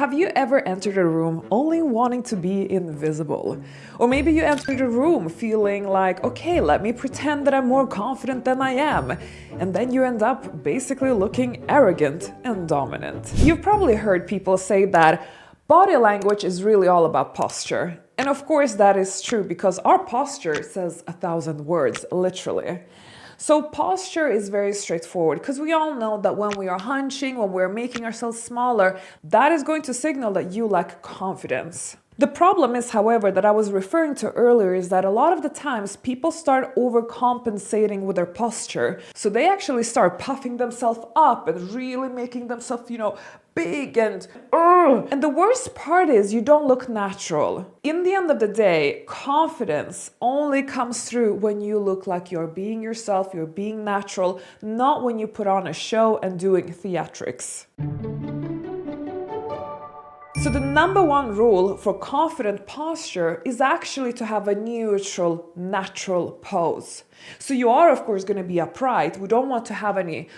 Have you ever entered a room only wanting to be invisible? Or maybe you entered a room feeling like, okay, let me pretend that I'm more confident than I am. And then you end up basically looking arrogant and dominant. You've probably heard people say that body language is really all about posture. And of course that is true because our posture says 1,000 words, literally. So posture is very straightforward because we all know that when we are hunching, when we're making ourselves smaller, that is going to signal that you lack confidence. The problem is, however, that I was referring to earlier is that a lot of the times people start overcompensating with their posture. So they actually start puffing themselves up and really making themselves, big and the worst part is you don't look natural. In the end of the day, confidence only comes through when you look like you're being yourself, you're being natural, not when you put on a show and doing theatrics. So the number one rule for confident posture is actually to have a neutral, natural pose. So you are, of course, going to be upright. We don't want to have any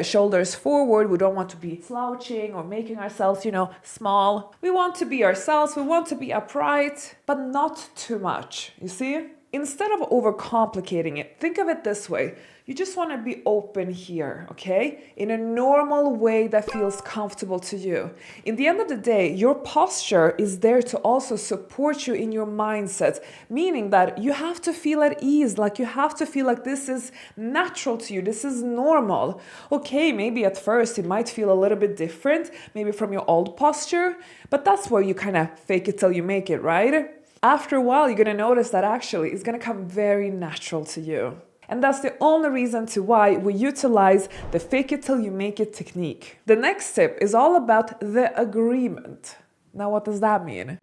shoulders forward. We don't want to be slouching or making ourselves, small. We want to be ourselves. We want to be upright, but not too much, you see? Instead of overcomplicating it, think of it this way. You just want to be open here, okay? In a normal way that feels comfortable to you. In the end of the day, your posture is there to also support you in your mindset, meaning that you have to feel at ease, like you have to feel like this is natural to you, this is normal. Okay, maybe at first it might feel a little bit different, maybe from your old posture, but that's where you kind of fake it till you make it, right? After a while, you're going to notice that actually it's going to come very natural to you. And that's the only reason to why we utilize the fake it till you make it technique. The next tip is all about the agreement. Now, what does that mean?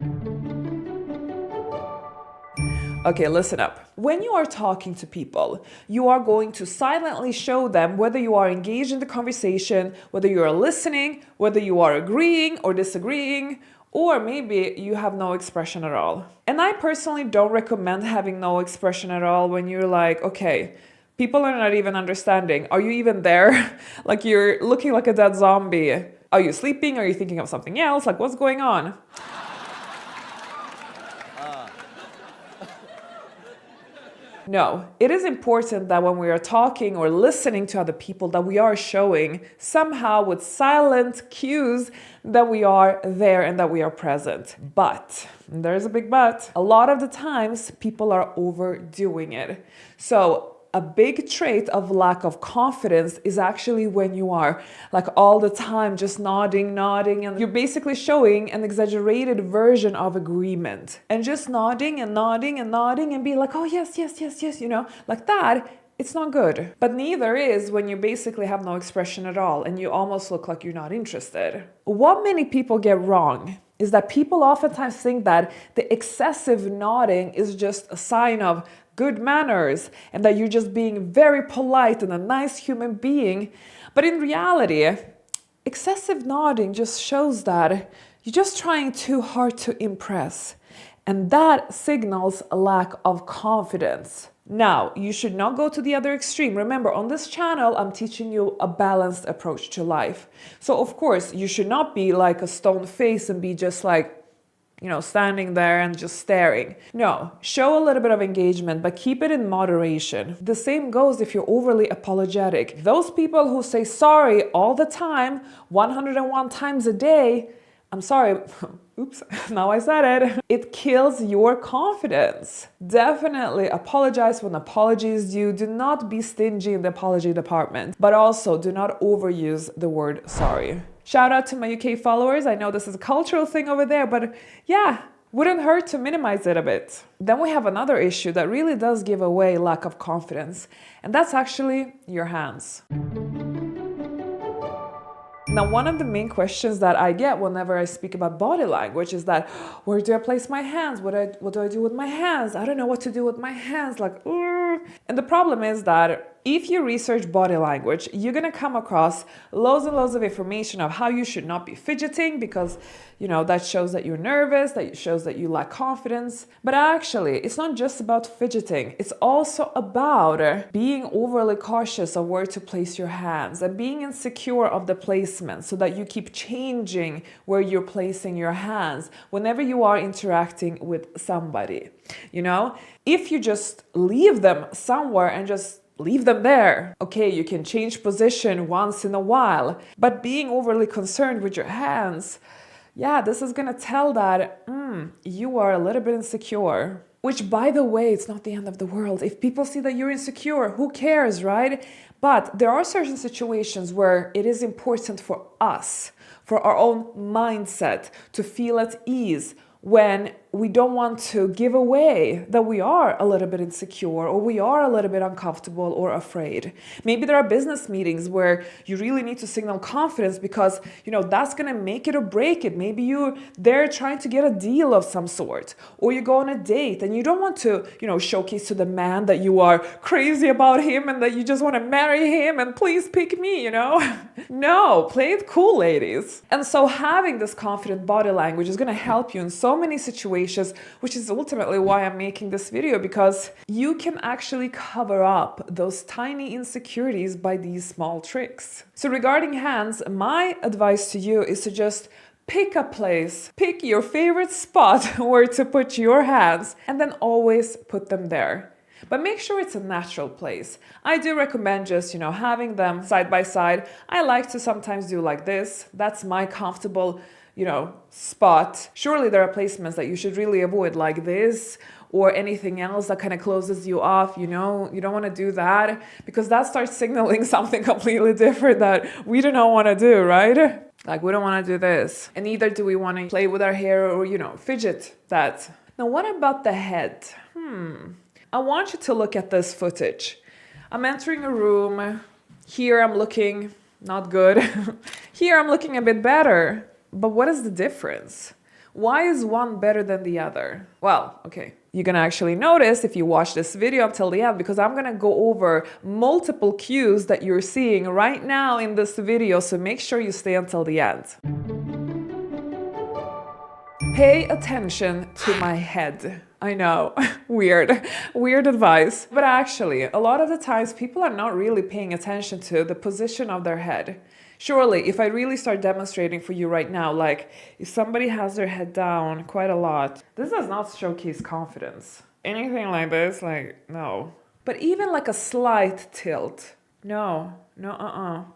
Okay, listen up. When you are talking to people, you are going to silently show them whether you are engaged in the conversation, whether you are listening, whether you are agreeing or disagreeing, or maybe you have no expression at all. And I personally don't recommend having no expression at all when you're like, okay, people are not even understanding. Are you even there? Like you're looking like a dead zombie. Are you sleeping? Are you thinking of something else? Like what's going on? No, it is important that when we are talking or listening to other people that we are showing somehow with silent cues that we are there and that we are present. But, there's a big but, a lot of the times people are overdoing it. So, a big trait of lack of confidence is actually when you are like all the time just nodding, and you're basically showing an exaggerated version of agreement. And just nodding and be like, oh yes, like that. It's not good. But neither is when you basically have no expression at all and you almost look like you're not interested. What many people get wrong is that people oftentimes think that the excessive nodding is just a sign of good manners and that you're just being very polite and a nice human being. But in reality, excessive nodding just shows that you're just trying too hard to impress. And that signals a lack of confidence. Now, you should not go to the other extreme. Remember, on this channel, I'm teaching you a balanced approach to life. So, of course, you should not be like a stone face and be just like, standing there and just staring. No, show a little bit of engagement, but keep it in moderation. The same goes if you're overly apologetic. Those people who say sorry all the time, 101 times a day, I'm sorry, oops, now I said it. It kills your confidence. Definitely apologize when apology is due. Do not be stingy in the apology department, but also do not overuse the word sorry. Shout out to my UK followers. I know this is a cultural thing over there, but yeah, wouldn't hurt to minimize it a bit. Then we have another issue that really does give away lack of confidence, and that's actually your hands. Now, one of the main questions that I get whenever I speak about body language is that, where do I place my hands? What do I do with my hands? I don't know what to do with my hands. And the problem is that If you research body language, you're going to come across loads and loads of information of how you should not be fidgeting because, that shows that you're nervous, that shows that you lack confidence. But actually, it's not just about fidgeting. It's also about being overly cautious of where to place your hands and being insecure of the placement so that you keep changing where you're placing your hands whenever you are interacting with somebody. If you just leave them somewhere and just leave them there. Okay, you can change position once in a while, but being overly concerned with your hands, this is gonna tell that you are a little bit insecure. Which, by the way, it's not the end of the world. If people see that you're insecure, who cares, right? But there are certain situations where it is important for us, for our own mindset, to feel at ease when we don't want to give away that we are a little bit insecure or we are a little bit uncomfortable or afraid. Maybe there are business meetings where you really need to signal confidence because, that's going to make it or break it. Maybe you're there trying to get a deal of some sort, or you go on a date and you don't want to, showcase to the man that you are crazy about him and that you just want to marry him and please pick me, No, play it cool, ladies. And so having this confident body language is going to help you in so many situations, which is ultimately why I'm making this video, because you can actually cover up those tiny insecurities by these small tricks. So regarding hands, my advice to you is to just pick a place, pick your favorite spot where to put your hands, and then always put them there. But make sure it's a natural place. I do recommend just, having them side by side. I like to sometimes do like this. That's my comfortable spot. Surely there are placements that you should really avoid, like this or anything else that kind of closes you off. You don't want to do that because that starts signaling something completely different that we do not want to do, right? Like, we don't want to do this. And neither do we want to play with our hair or, fidget that. Now, what about the head? I want you to look at this footage. I'm entering a room. Here I'm looking not good. Here I'm looking a bit better. But what is the difference? Why is one better than the other? Well, okay, you're gonna actually notice if you watch this video until the end, because I'm gonna go over multiple cues that you're seeing right now in this video, so make sure you stay until the end. Pay attention to my head. I know, weird advice. But actually, a lot of the times people are not really paying attention to the position of their head. Surely, if I really start demonstrating for you right now, like if somebody has their head down quite a lot, this does not showcase confidence. Anything like this, no. But even like a slight tilt, no.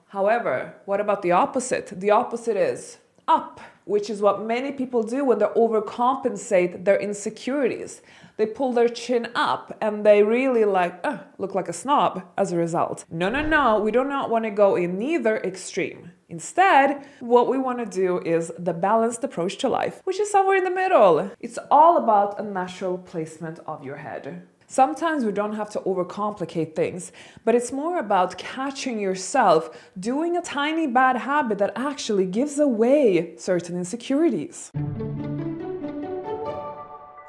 However, what about the opposite? The opposite is up, which is what many people do when they overcompensate their insecurities. They pull their chin up and they really look like a snob as a result. No, we do not want to go in neither extreme. Instead, what we want to do is the balanced approach to life, which is somewhere in the middle. It's all about a natural placement of your head. Sometimes we don't have to overcomplicate things, but it's more about catching yourself doing a tiny bad habit that actually gives away certain insecurities.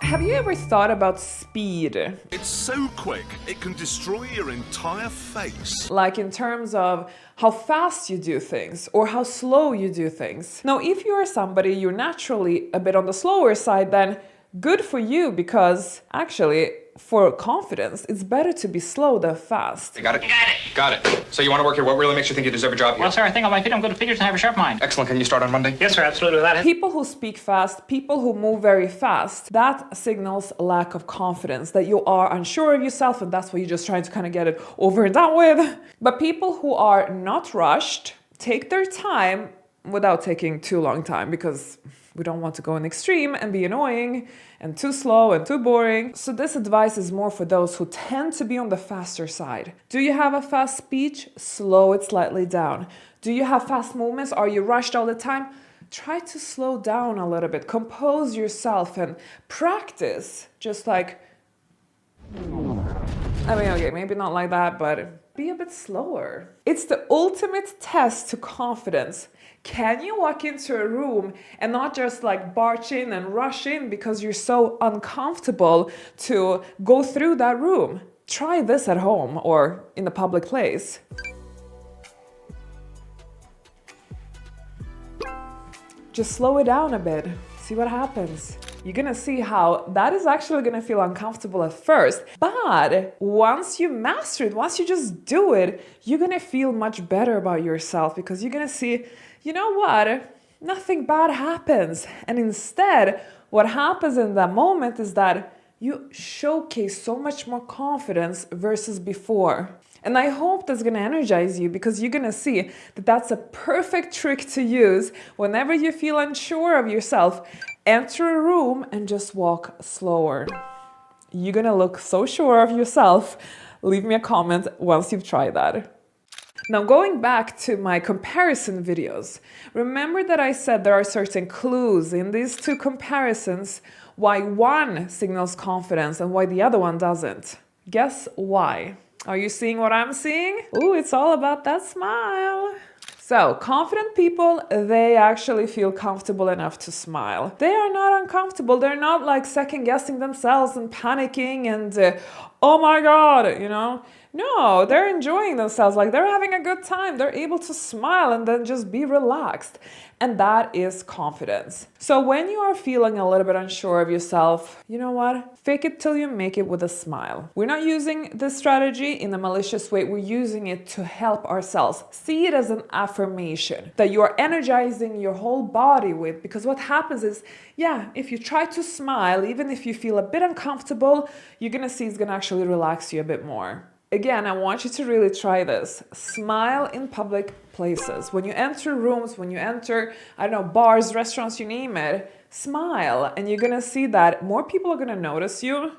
Have you ever thought about speed? It's so quick, it can destroy your entire face. Like in terms of how fast you do things or how slow you do things. Now, if you are somebody you're naturally a bit on the slower side, then good for you, because actually, for confidence, it's better to be slow than fast. You got it? Got it. So you want to work here? What really makes you think you deserve a job here? Well, sir, I think on my feet I'm good at figures and I have a sharp mind. Excellent. Can you start on Monday? Yes, sir, absolutely. That is. People who speak fast, people who move very fast, that signals lack of confidence, that you are unsure of yourself, and that's why you're just trying to kind of get it over and done with. But people who are not rushed, take their time without taking too long time, because we don't want to go in extreme and be annoying and too slow and too boring. So this advice is more for those who tend to be on the faster side. Do you have a fast speech? Slow it slightly down. Do you have fast movements? Are you rushed all the time? Try to slow down a little bit. Compose yourself and practice. Just like, okay, maybe not like that, but be a bit slower. It's the ultimate test to confidence. Can you walk into a room and not just like barge in and rush in because you're so uncomfortable to go through that room? Try this at home or in a public place. Just slow it down a bit. See what happens. You're gonna see how that is actually gonna feel uncomfortable at first, but once you master it, once you just do it, you're gonna feel much better about yourself because you're gonna see, you know what? Nothing bad happens. And instead, what happens in that moment is that you showcase so much more confidence versus before. And I hope that's gonna energize you because you're gonna see that that's a perfect trick to use whenever you feel unsure of yourself. Enter a room and just walk slower. You're gonna look so sure of yourself. Leave me a comment once you've tried that. Now, going back to my comparison videos, remember that I said there are certain clues in these two comparisons why one signals confidence and why the other one doesn't. Guess why? Are you seeing what I'm seeing? Ooh, it's all about that smile. So, confident people, they actually feel comfortable enough to smile. They are not uncomfortable. They're not like second guessing themselves and panicking and, oh my God, you know? No, they're enjoying themselves. Like they're having a good time. They're able to smile and then just be relaxed. And that is confidence. So when you are feeling a little bit unsure of yourself, you know what? Fake it till you make it with a smile. We're not using this strategy in a malicious way. We're using it to help ourselves. See it as an affirmation that you are energizing your whole body with. Because what happens is, yeah, if you try to smile, even if you feel a bit uncomfortable, you're gonna see it's gonna actually relax you a bit more. Again, I want you to really try this. Smile in public places. When you enter rooms, when you enter, I don't know, bars, restaurants, you name it, smile. And you're gonna see that more people are gonna notice you.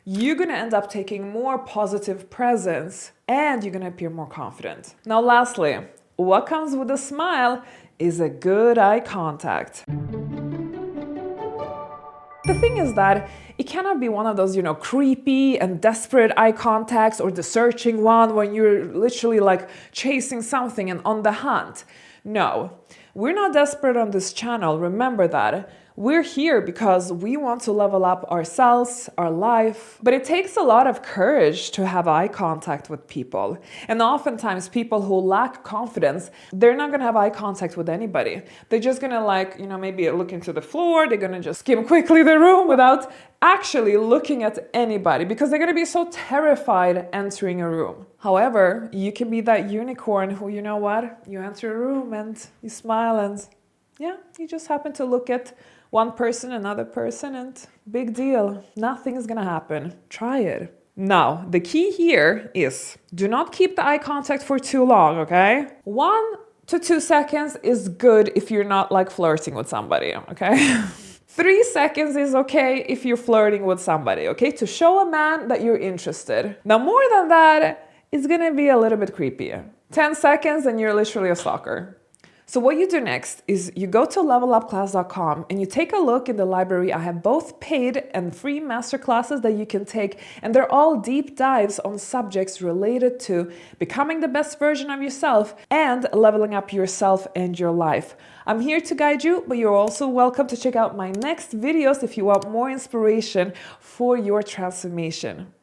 You're gonna end up taking more positive presence and you're gonna appear more confident. Now, lastly, what comes with a smile is a good eye contact. The thing is that it cannot be one of those, creepy and desperate eye contacts or the searching one when you're literally like chasing something and on the hunt. No, we're not desperate on this channel. Remember that. We're here because we want to level up ourselves, our life. But it takes a lot of courage to have eye contact with people. And oftentimes people who lack confidence, they're not gonna have eye contact with anybody. They're just gonna maybe look into the floor. They're gonna just skim quickly the room without actually looking at anybody because they're gonna be so terrified entering a room. However, you can be that unicorn who, you know what? You enter a room and you smile and yeah, you just happen to look at one person, another person, and big deal. Nothing is gonna happen. Try it. Now, the key here is do not keep the eye contact for too long, okay? 1 to 2 seconds is good if you're not like flirting with somebody, okay? 3 seconds is okay if you're flirting with somebody, okay? To show a man that you're interested. Now, more than that, it's gonna be a little bit creepy. 10 seconds and you're literally a stalker. So what you do next is you go to levelupclass.com and you take a look in the library. I have both paid and free masterclasses that you can take, and they're all deep dives on subjects related to becoming the best version of yourself and leveling up yourself and your life. I'm here to guide you, but you're also welcome to check out my next videos if you want more inspiration for your transformation.